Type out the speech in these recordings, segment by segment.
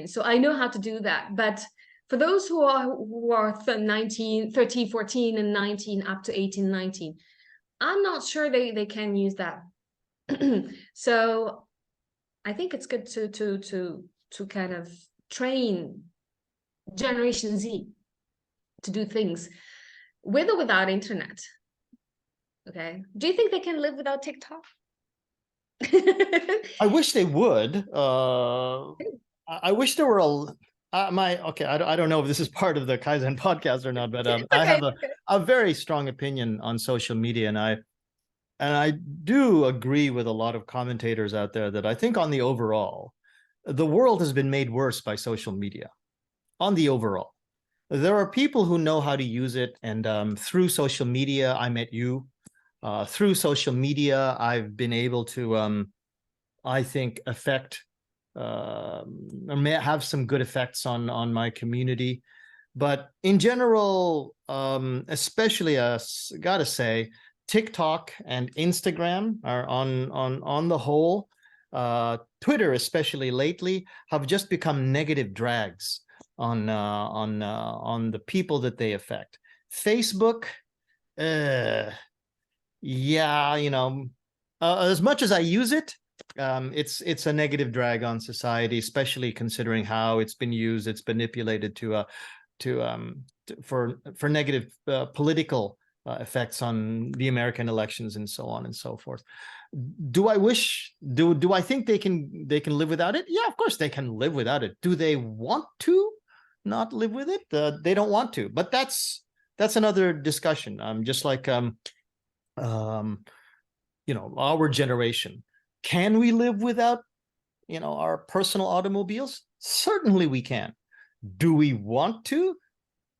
So I know how to do that. But for those who are 19, 13, 14, and 19, up to 18, 19, I'm not sure they can use that. So I think it's good to kind of train Generation Z to do things with or without internet. Okay. Do you think they can live without TikTok? I wish they would. I wish there were I don't know if this is part of the KaiZen podcast or not, but Okay, I have okay. a very strong opinion on social media, and I do agree with a lot of commentators out there that I think on the overall, the world has been made worse by social media. On the overall, there are people who know how to use it, and through social media, I met you. Through social media, I've been able to, I think, affect or may have some good effects on my community. But in general, especially gotta say, TikTok and Instagram are on the whole, Twitter especially lately, have just become negative drags on the people that they affect. Facebook, yeah, as much as I use it, it's a negative drag on society, especially considering how it's been used. It's manipulated for negative political effects on the American elections and so on and so forth. Do I think they can live without it? Yeah, of course they can live without it. Do they want to not live with it? They don't want to, but that's another discussion. Just like our generation, can we live without our personal automobiles? Certainly we can. Do we want to?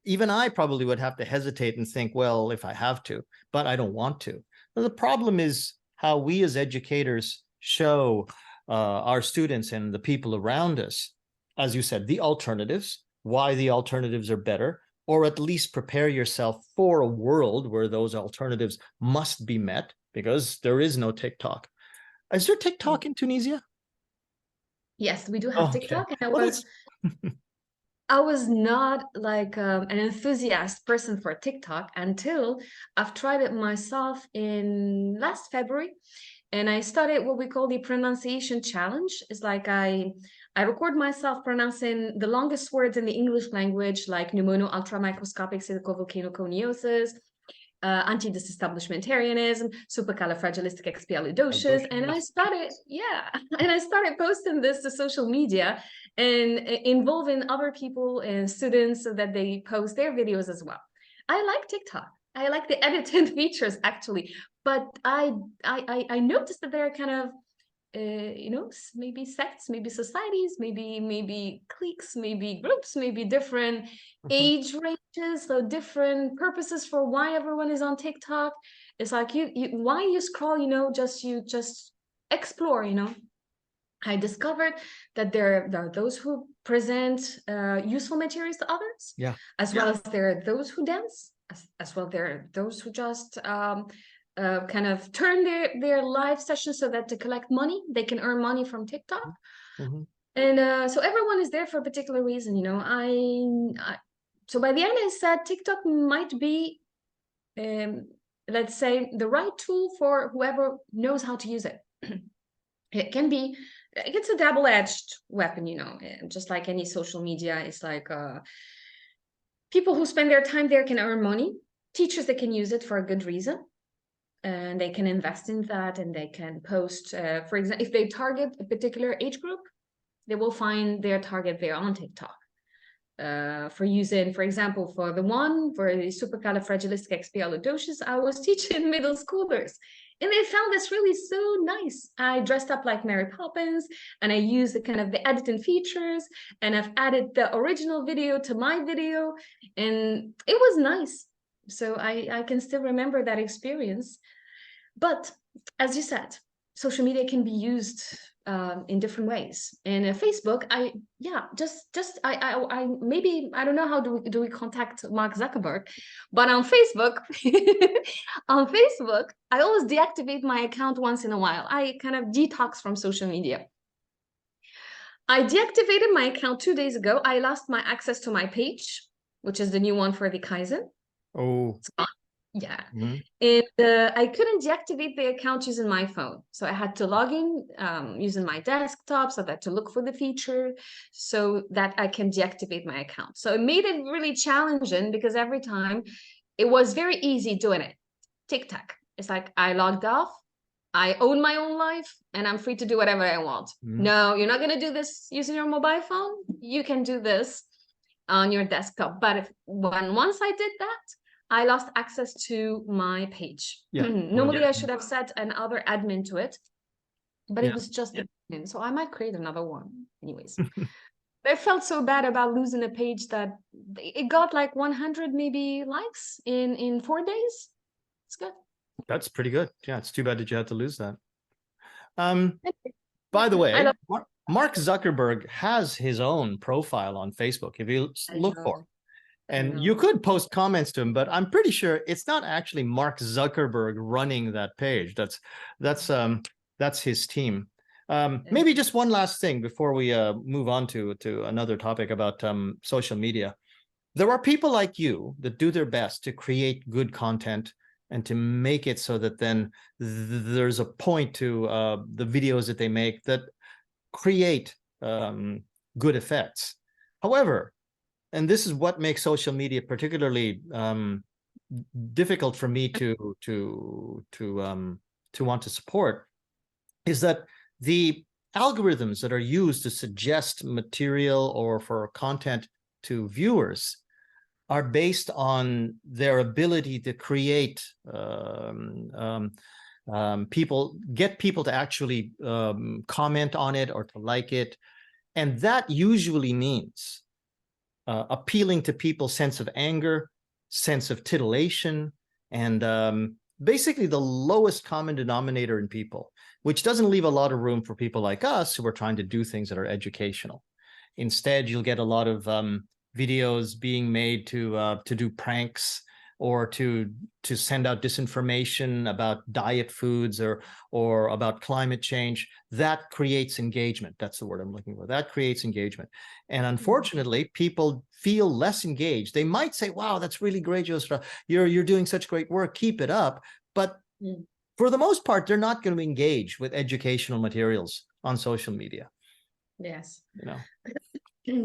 Even I probably would have to hesitate and think, well, if I have to, but I don't want to. The problem is how we as educators show our students and the people around us, as you said, the alternatives, why the alternatives are better, or at least prepare yourself for a world where those alternatives must be met, because there is no TikTok. Is there TikTok in Tunisia? Yes, we do have Oh, okay. TikTok, and Well, I was not like an enthusiast person for TikTok until I've tried it myself in last February, and I started what we call the pronunciation challenge. It's like I record myself pronouncing the longest words in the English language, like pneumono ultramicroscopic silicovolcanoconiosis, anti-disestablishmentarianism, supercalifragilisticexpialidocious, and I started, yeah, and I started posting this to social media and involving other people and students so that they post their videos as well. I like TikTok. I like the edited features actually, but I noticed that there are kind of maybe sects, maybe societies, maybe cliques, maybe groups, maybe different age ranges, so different purposes for why everyone is on TikTok. It's like you why you scroll, you just explore. I discovered that there are those who present useful materials to others, yeah, as well as there are those who dance, as well there are those who just kind of turn their live sessions so that to collect money, they can earn money from TikTok. mm-hmm. And so everyone is there for a particular reason, so by the end I said TikTok might be, let's say, the right tool for whoever knows how to use it. It's a double-edged weapon, just like any social media. It's like people who spend their time there can earn money, teachers that can use it for a good reason, and they can invest in that, and they can post, for example, if they target a particular age group, they will find their target there on TikTok. For using, for example, for the supercalifragilisticexpialidocious, I was teaching middle schoolers, and they found this really so nice. I dressed up like Mary Poppins, and I used the editing features, and I've added the original video to my video, and it was nice. So I can still remember that experience. But as you said, social media can be used in different ways. And Facebook, maybe I don't know how do we contact Mark Zuckerberg, but on Facebook, I always deactivate my account once in a while. I kind of detox from social media. I deactivated my account 2 days ago. I lost my access to my page, which is the new one for the KaiZen. Oh, It's gone. Yeah. mhm. And I couldn't deactivate the account using my phone. So I had to log in using my desktop so that to look for the feature so that I can deactivate my account. So it made it really challenging because every time it was very easy doing it. TikTok. It's like I logged off. I own my own life and I'm free to do whatever I want. Mhm. No, you're not going to do this using your mobile phone. You can do this on your desktop. But once I did that, I lost access to my page. Yeah. Normally, I should have set another admin to it, but it Yeah. was just the admin. So I might create another one. Anyways, I felt so bad about losing a page that it got like 100 maybe likes in 4 days. It's good. That's pretty good. Yeah, it's too bad that you had to lose that. By the I way, love. Mark Zuckerberg has his own profile on Facebook. If you I look for know. it, and you could post comments to him, but I'm pretty sure it's not actually Mark Zuckerberg running that page. That's his team. Maybe just one last thing before we move on to another topic about social media. There are people like you that do their best to create good content and to make it so that then there's a point to the videos that they make that create good effects. However, and this is what makes social media particularly difficult for me to want to support, is that the algorithms that are used to suggest material or for content to viewers are based on their ability to create get people to actually comment on it or to like it. And that usually means appealing to people's sense of anger, sense of titillation, and basically the lowest common denominator in people, which doesn't leave a lot of room for people like us who are trying to do things that are educational. Instead, you'll get a lot of videos being made to do pranks or to send out disinformation about diet foods or about climate change. That creates engagement. That's the word I'm looking for. That creates engagement. And unfortunately, people feel less engaged. They might say, wow, that's really great, Joseph. You're doing such great work. Keep it up. But for the most part, they're not going to engage with educational materials on social media. Yes. You know.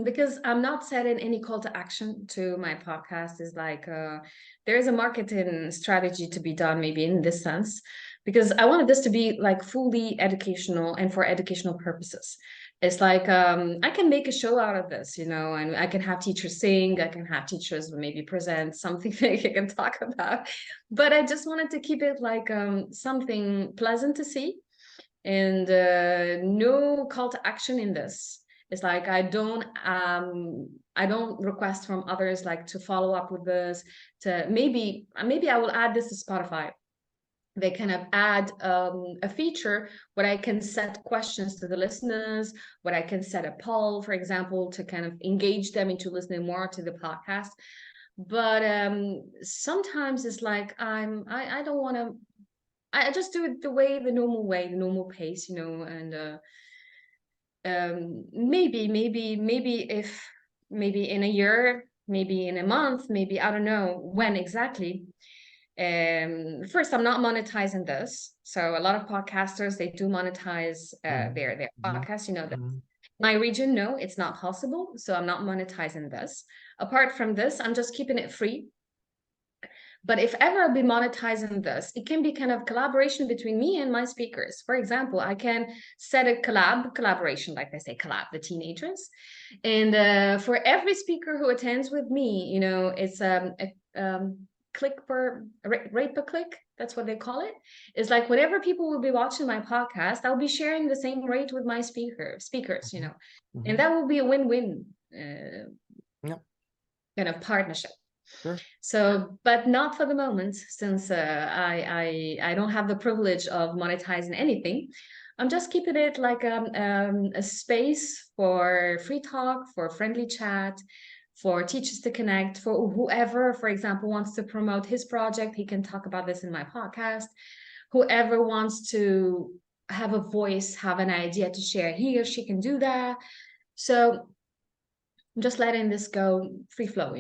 Because I'm not setting any call to action to my podcast. Is like there is a marketing strategy to be done maybe in this sense, because I wanted this to be like fully educational and for educational purposes. It's like I can make a show out of this, and I can have teachers sing, I can have teachers maybe present something that you can talk about, but I just wanted to keep it like something pleasant to see, and no call to action in this. It's like I don't request from others like to follow up with this, to maybe I will add this to Spotify. They kind of add a feature where I can set questions to the listeners, where I can set a poll, for example, to kind of engage them into listening more to the podcast. But sometimes it's like I don't want to. I just do it the normal way, the normal pace, and maybe if maybe in a year, maybe in a month, maybe I don't know when exactly. First, I'm not monetizing this, so a lot of podcasters, they do monetize their podcasts. That my region, no, it's not possible, so I'm not monetizing this. Apart from this, I'm just keeping it free. But if ever I'll be monetizing this, it can be kind of collaboration between me and my speakers. For example, I can set a collaboration, like they say, collab, the teenagers. And for every speaker who attends with me, it's click per rate per click. That's what they call it. It's like whenever people will be watching my podcast, I'll be sharing the same rate with my speakers, and that will be a win-win kind of partnership. Sure. So, but not for the moment, since I don't have the privilege of monetizing anything. I'm just keeping it like a space for free talk, for friendly chat, for teachers to connect, for whoever, for example, wants to promote his project, he can talk about this in my podcast. Whoever wants to have a voice, have an idea to share, he or she can do that. So I'm just letting this go free flow,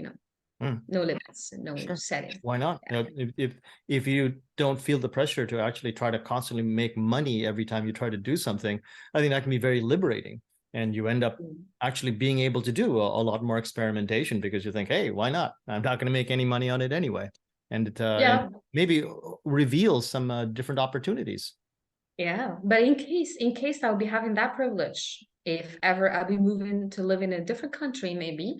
no limits, no Sure. setting. Why not? Yeah. If you don't feel the pressure to actually try to constantly make money every time you try to do something, I think that can be very liberating. And you end up actually being able to do a lot more experimentation because you think, hey, why not? I'm not going to make any money on it anyway. And it and maybe reveals some different opportunities. Yeah, but in case I'll be having that privilege, if ever I'll be moving to live in a different country, maybe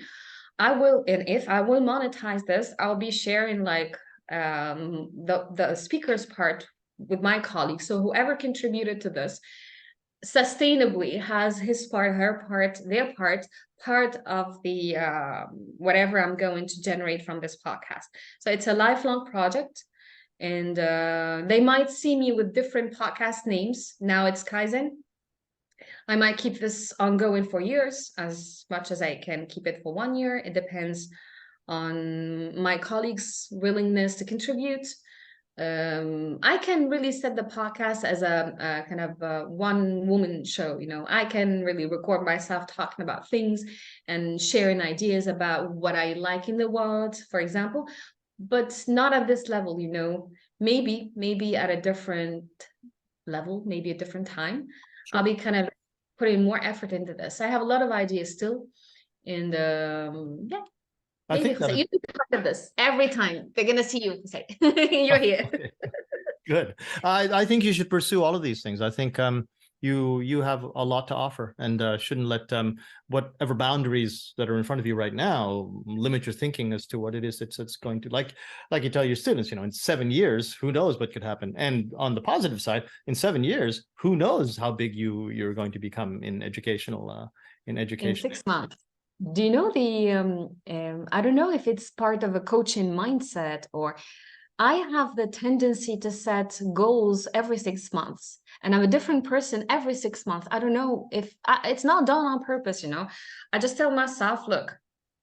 I will, and if I will monetize this, I'll be sharing like the speakers part with my colleagues. So whoever contributed to this sustainably has his part, her part, their part of the whatever I'm going to generate from this podcast. So it's a lifelong project. And they might see me with different podcast names. Now it's KaiZen. I might keep this ongoing for years, as much as I can keep it for 1 year. It depends on my colleagues' willingness to contribute. I can really set the podcast as a kind of a one-woman show. I can really record myself talking about things and sharing ideas about what I like in the world, for example, but not at this level. Maybe at a different level, maybe a different time. Sure. I'll be kind of putting more effort into this. I have a lot of ideas still, and yeah. I think Jose, you need to talk of this every time they're gonna see you. Say you're here. Okay. Good. I think you should pursue all of these things. I think you have a lot to offer, and shouldn't let whatever boundaries that are in front of you right now limit your thinking as to what it is it's going to, like you tell your students, in 7 years, who knows what could happen. And on the positive side, in 7 years, who knows how big you're going to become in education. In 6 months. Do you know I don't know if it's part of a coaching mindset, or I have the tendency to set goals every 6 months, and I'm a different person every 6 months. I don't know if it's not done on purpose. I just tell myself, look,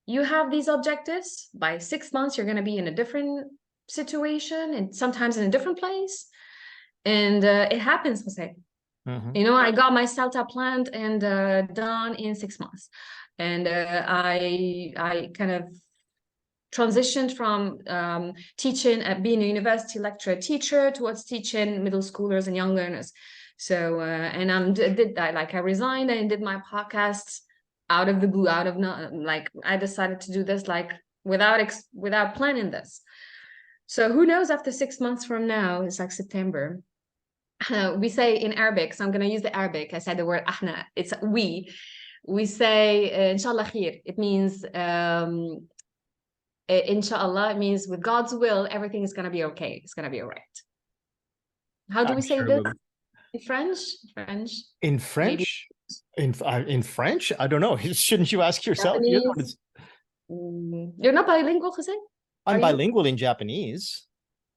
you have these objectives. By 6 months, you're going to be in a different situation and sometimes in a different place. And it happens, Jose. I got my startup planned and done in 6 months. And I kind of transitioned from teaching at being a university lecturer teacher towards teaching middle schoolers and young learners. So and I did that, like I resigned and did my podcast out of the blue, like I decided to do this like without planning this. So who knows, after 6 months from now, it's like September, we say in Arabic, so I'm going to use the Arabic. I said the word ahna, it's we say inshallah khair. It means inshallah, it means with God's will, everything is going to be okay. It's going to be all right. How do we say this in French? In French? In French? I don't know. Shouldn't you ask yourself? You're not bilingual, Jose? I'm bilingual in Japanese.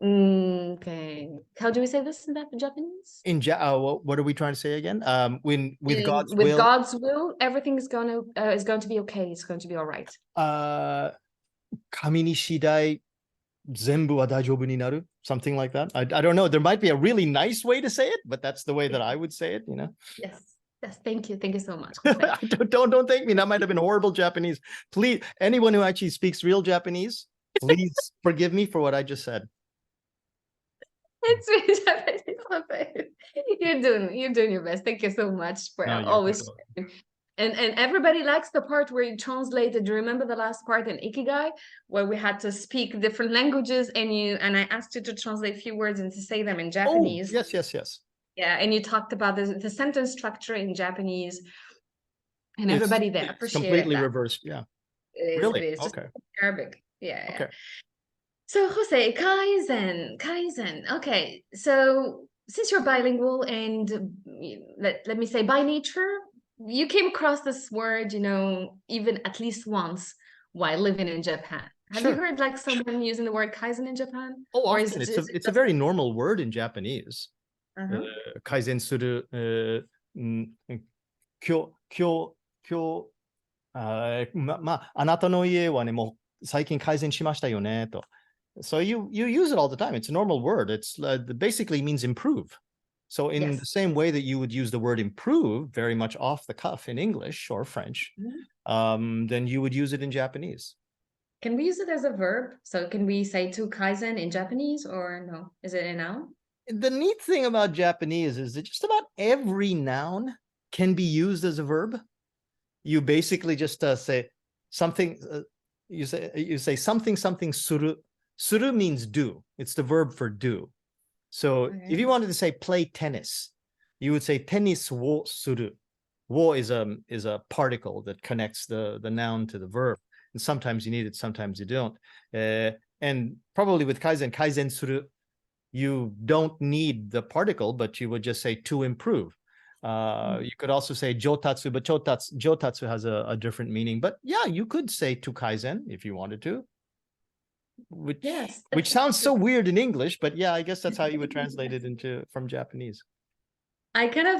Okay. How do we say this in Japanese? What are we trying to say again? With God's will, everything is going to be okay. It's going to be all right. Kami ni shidai zenbu wa daijoubu ni naru, something like that. I don't know. There might be a really nice way to say it, but that's the way that I would say it. Yes. Thank you so much. Don't thank me. That might have been horrible Japanese. Please, anyone who actually speaks real Japanese, please forgive me for what I just said. It's really Japanese. You're doing your best. Thank you so much for always. And everybody likes the part where you translated. Do you remember the last part in Ikigai, where we had to speak different languages and I asked you to translate a few words and to say them in Japanese? Oh, yes. Yeah, and you talked about the sentence structure in Japanese, and everybody there appreciated completely that. Reversed. Yeah, really? It is. Okay. Just Arabic. Yeah. Okay. So Jose, KaiZen. Okay, so since you're bilingual and let me say by nature, you came across this word, even at least once while living in Japan. Have you heard like someone using the word KaiZen in Japan? Oh, often. It's a very normal word in Japanese. Kaizen suru, kyo, あなたの家はね、もう最近改善しましたよねと。So you use it all the time. It's a normal word. It's basically means improve. So in Yes. the same way that you would use the word improve very much off the cuff in English or French, then you would use it in Japanese. Can we use it as a verb? So can we say to Kaizen in Japanese or no? Is it a noun? The neat thing about Japanese is that just about every noun can be used as a verb. You basically just say something. You say something suru. Suru means do. It's the verb for do. So Okay. if you wanted to say play tennis, you would say tennis wo suru. Wo is a particle that connects the noun to the verb. And sometimes you need it, sometimes you don't. And probably with Kaizen suru, you don't need the particle, but you would just say to improve. You could also say jotatsu, but jotatsu has a different meaning. But yeah, you could say to Kaizen if you wanted to, Yes. which sounds so weird in English, but yeah, I guess that's how you would translate it from Japanese. I kind of